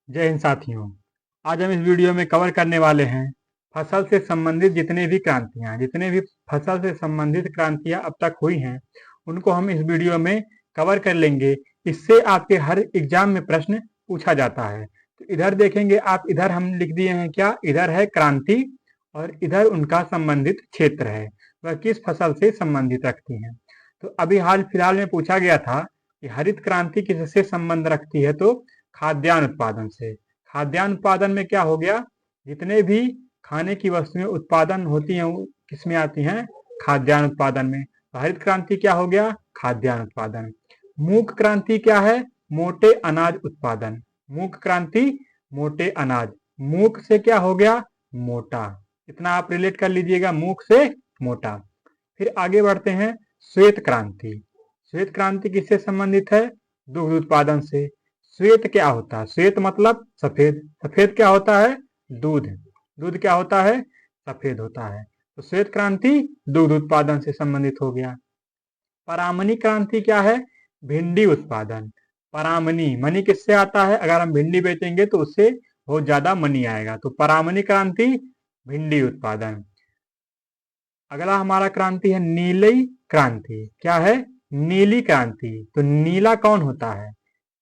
जय हिंद साथियों। आज हम इस वीडियो में कवर करने वाले हैं फसल से संबंधित जितने भी फसल से संबंधित क्रांतियां अब तक हुई हैं उनको हम इस वीडियो में कवर कर लेंगे। इससे आपके हर एग्जाम में प्रश्न पूछा जाता है। तो इधर देखेंगे आप, इधर हम लिख दिए हैं क्या, इधर है क्रांति और इधर उनका संबंधित क्षेत्र है, वह किस फसल से संबंधित रखती हैं। तो अभी हाल फिलहाल में पूछा गया था कि हरित क्रांति किससे संबंध रखती है, तो खाद्यान्न उत्पादन से। खाद्यान्न उत्पादन में क्या हो गया, जितने भी खाने की वस्तुएं उत्पादन होती हैं वो किसमें आती हैं, खाद्यान्न उत्पादन में। तो हरित क्रांति क्या हो गया, खाद्यान्न उत्पादन। मूक क्रांति क्या है, मोटे अनाज उत्पादन। मूक क्रांति मोटे अनाज, मूक से क्या हो गया, मोटा। इतना आप रिलेट कर लीजिएगा, मूक से मोटा। फिर आगे बढ़ते हैं, श्वेत क्रांति। श्वेत क्रांति किससे संबंधित है, दुग्ध उत्पादन से। श्वेत क्या होता है, श्वेत मतलब सफेद, सफेद क्या होता है, दूध। दूध क्या होता है, सफेद होता है। तो श्वेत क्रांति दुग्ध उत्पादन से संबंधित हो गया। परामनी क्रांति क्या है, भिंडी उत्पादन। परामनी, मनी किससे आता है, अगर हम भिंडी बेचेंगे तो उससे बहुत ज्यादा मनी आएगा। तो परामनी क्रांति भिंडी उत्पादन। अगला हमारा क्रांति है नीली क्रांति। क्या है, नीली क्रांति। तो नीला कौन होता है,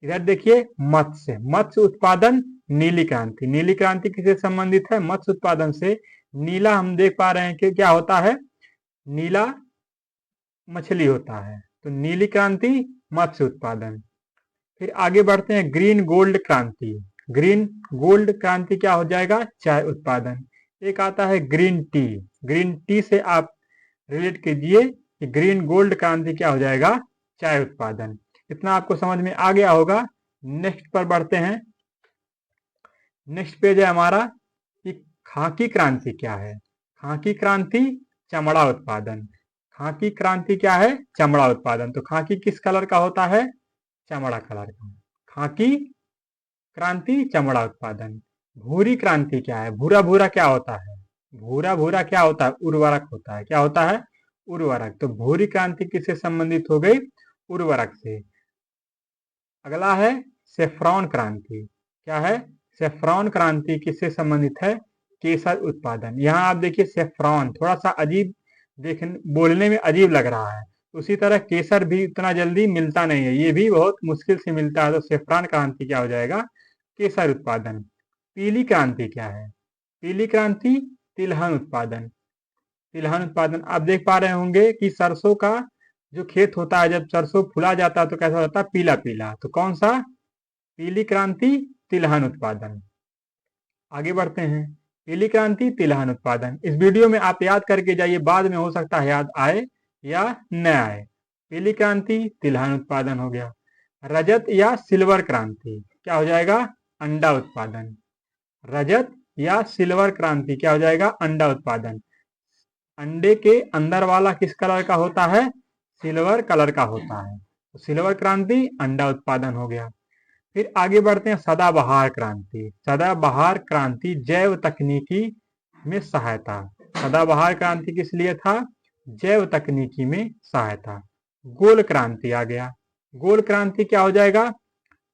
इधर देखिए, मत्स्य, मत्स्य उत्पादन नीली क्रांति। नीली क्रांति किससे संबंधित है, मत्स्य उत्पादन से। नीला हम देख पा रहे हैं कि क्या होता है, नीला मछली होता है। तो नीली क्रांति मत्स्य उत्पादन। फिर आगे बढ़ते हैं, ग्रीन गोल्ड क्रांति। ग्रीन गोल्ड क्रांति क्या हो जाएगा, चाय उत्पादन। एक आता है ग्रीन टी, ग्रीन टी से आप रिलेट कीजिए कि ग्रीन गोल्ड क्रांति क्या हो जाएगा, चाय उत्पादन। इतना आपको समझ में आ गया होगा। नेक्स्ट पर बढ़ते हैं। नेक्स्ट पेज है हमारा कि खाकी क्रांति क्या है। खाकी क्रांति चमड़ा उत्पादन। खाकी क्रांति क्या है, चमड़ा उत्पादन। तो खाकी किस कलर का होता है, चमड़ा कलर का। खाकी क्रांति चमड़ा उत्पादन। भूरी क्रांति क्या है, भूरा भूरा क्या होता है, भूरा भूरा क्या होता है, उर्वरक होता है। क्या होता है, उर्वरक। तो भूरी क्रांति किससे संबंधित हो गई, उर्वरक से। अगला है सेफ्रॉन क्रांति। क्या है, सेफ्रॉन क्रांति किससे संबंधित है, केसर उत्पादन। यहाँ आप देखिए सेफ्रॉन थोड़ा सा अजीब देखने, बोलने में अजीब लग रहा है। उसी तरह केसर भी इतना जल्दी मिलता नहीं है, ये भी बहुत मुश्किल से मिलता है। तो सेफ्रॉन क्रांति क्या हो जाएगा, केसर उत्पादन। पीली क्रांति क्या है, पीली क्रांति तिलहन उत्पादन। तिलहन उत्पादन आप देख पा रहे होंगे कि सरसों का जो खेत होता है, जब सरसों फुला जाता है तो कैसा होता है, पीला पीला। तो कौन सा, पीली क्रांति तिलहन उत्पादन। आगे बढ़ते हैं, पीली क्रांति तिलहन उत्पादन। इस वीडियो में आप याद करके जाइए, बाद में हो सकता है याद आए या न आए। पीली क्रांति तिलहन उत्पादन हो गया। रजत या सिल्वर क्रांति क्या हो जाएगा, अंडा उत्पादन। रजत या सिल्वर क्रांति क्या हो जाएगा, अंडा उत्पादन। अंडे के अंदर वाला किस कलर का होता है, सिल्वर कलर का होता है। तो सिल्वर क्रांति अंडा उत्पादन हो गया। फिर आगे बढ़ते हैं, सदाबहार क्रांति। सदाबहार क्रांति जैव तकनीकी में सहायता। सदाबहार क्रांति किस लिए था, जैव तकनीकी में सहायता। गोल क्रांति आ गया। गोल क्रांति क्या हो जाएगा,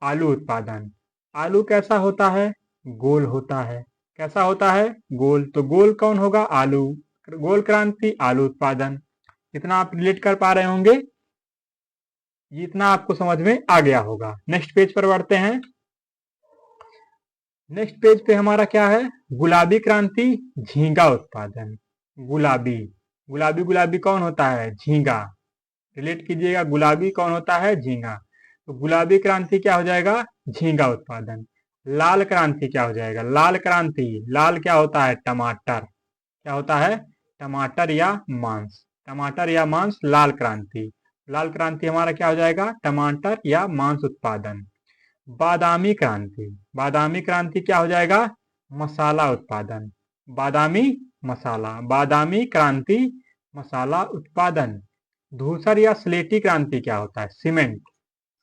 आलू उत्पादन। आलू कैसा होता है, गोल होता है। कैसा होता है, गोल। तो गोल कौन होगा, आलू। गोल क्रांति आलू उत्पादन। इतना आप रिलेट कर पा रहे होंगे, इतना आपको समझ में आ गया होगा। नेक्स्ट पेज पर बढ़ते हैं। नेक्स्ट पेज पे हमारा क्या है, गुलाबी क्रांति झींगा उत्पादन। गुलाबी, गुलाबी गुलाबी कौन होता है, झींगा। रिलेट कीजिएगा, गुलाबी कौन होता है, झींगा। तो गुलाबी क्रांति क्या हो जाएगा, झींगा उत्पादन। लाल क्रांति क्या हो जाएगा, लाल क्रांति, लाल क्या होता है, टमाटर। क्या होता है, टमाटर या मांस। टमाटर या मांस, लाल क्रांति। लाल क्रांति हमारा क्या हो जाएगा, टमाटर या मांस उत्पादन। बादामी क्रांति, बादामी क्रांति क्या हो जाएगा, मसाला उत्पादन। बादामी मसाला, बादामी क्रांति मसाला उत्पादन। धूसर या स्लेटी क्रांति क्या होता है, सीमेंट।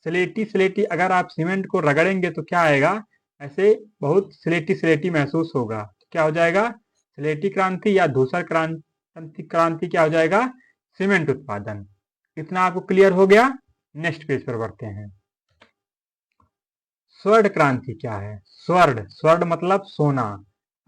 स्लेटी स्लेटी, अगर आप सीमेंट को रगड़ेंगे तो क्या आएगा, ऐसे बहुत स्लेटी स्लेटी महसूस होगा। तो क्या हो जाएगा, स्लेटी क्रांति या धूसर क्रांति, क्रांति क्या हो जाएगा, सीमेंट उत्पादन। इतना आपको क्लियर हो गया। नेक्स्ट पेज पर बढ़ते हैं। स्वर्ण क्रांति क्या है? स्वर्ण, स्वर्ण मतलब सोना।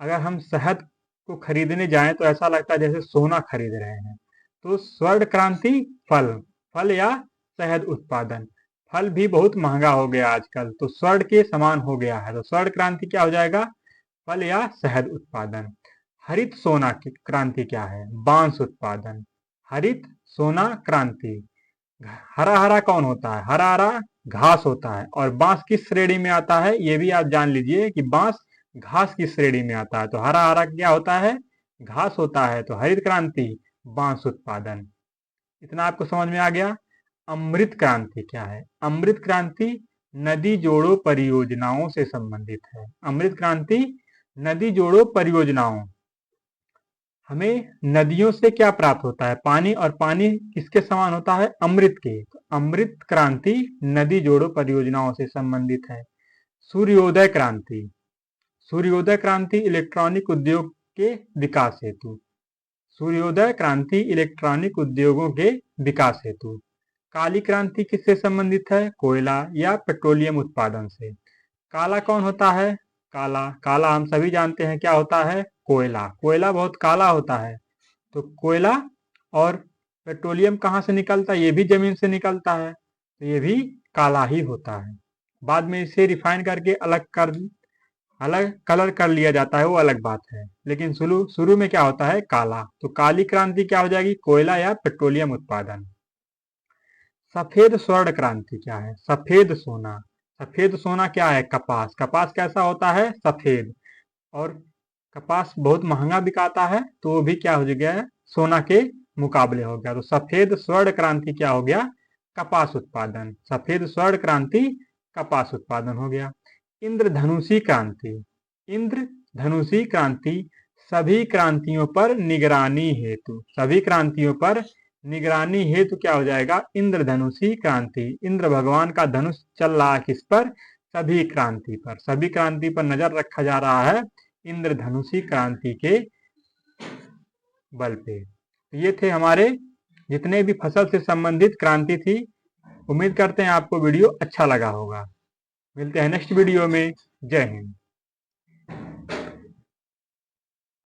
अगर हम शहद को खरीदने जाएं तो ऐसा लगता है जैसे सोना खरीद रहे हैं। तो स्वर्ण क्रांति फल, फल या शहद उत्पादन। फल भी बहुत महंगा हो गया आजकल, तो स्वर्ण के समान हो गया है, तो स्वर्ण क्रांति क्या हो जाएगा? फल या शहद उत्पादन। हरित सोना की क्रांति क्या है? बांस उत्पादन। हरित सोना क्रांति। हरा हरा कौन होता है? हरा हरा घास होता है। और बांस किस श्रेणी में आता है? ये भी आप जान लीजिए कि बांस घास की श्रेणी में आता है। तो हरा हरा क्या होता है? घास होता है। तो हरित क्रांति बांस उत्पादन। इतना आपको समझ में आ गया। अमृत क्रांति क्या है? अमृत क्रांति नदी जोड़ो परियोजनाओं से संबंधित है। अमृत क्रांति नदी जोड़ो परियोजनाओं। हमें नदियों से क्या प्राप्त होता है? पानी। और पानी किसके समान होता है? अमृत के। तो अमृत क्रांति नदी जोड़ो परियोजनाओं से संबंधित है। सूर्योदय क्रांति। सूर्योदय क्रांति इलेक्ट्रॉनिक उद्योग के विकास हेतु। सूर्योदय क्रांति इलेक्ट्रॉनिक उद्योगों के विकास हेतु। काली क्रांति किससे संबंधित है? कोयला या पेट्रोलियम उत्पादन से। काला कौन होता है? काला, काला हम सभी जानते हैं क्या होता है? कोयला। कोयला बहुत काला होता है। तो कोयला और पेट्रोलियम कहाँ से निकलता है? ये भी जमीन से निकलता है, तो ये भी काला ही होता है। बाद में इसे रिफाइन करके अलग कलर कर लिया जाता है, वो अलग बात है। लेकिन शुरू शुरू में क्या होता है? काला। तो काली क्रांति क्या हो जाएगी? कोयला या पेट्रोलियम उत्पादन। सफेद स्वर्ण क्रांति क्या है? सफेद सोना। सफेद सोना क्या है? कपास। कपास कैसा होता है? सफेद। और कपास बहुत महंगा बिकाता है, तो वो भी क्या हो गया है? सोना के मुकाबले हो गया। तो सफेद स्वर्ण क्रांति क्या हो गया? कपास उत्पादन। सफेद स्वर्ण क्रांति कपास उत्पादन हो गया। इंद्रधनुषी क्रांति। इंद्रधनुषी क्रांति सभी क्रांतियों पर निगरानी हेतु। सभी क्रांतियों पर निगरानी हेतु क्या हो जाएगा? इंद्रधनुषी क्रांति। इंद्र भगवान का धनुष चल रहा है किस पर? सभी क्रांति पर। सभी क्रांति पर नजर रखा जा रहा है इंद्रधनुषी क्रांति के बल पे। ये थे हमारे जितने भी फसल से संबंधित क्रांति थी। उम्मीद करते हैं आपको वीडियो अच्छा लगा होगा। मिलते हैं नेक्स्ट वीडियो में। जय हिंद।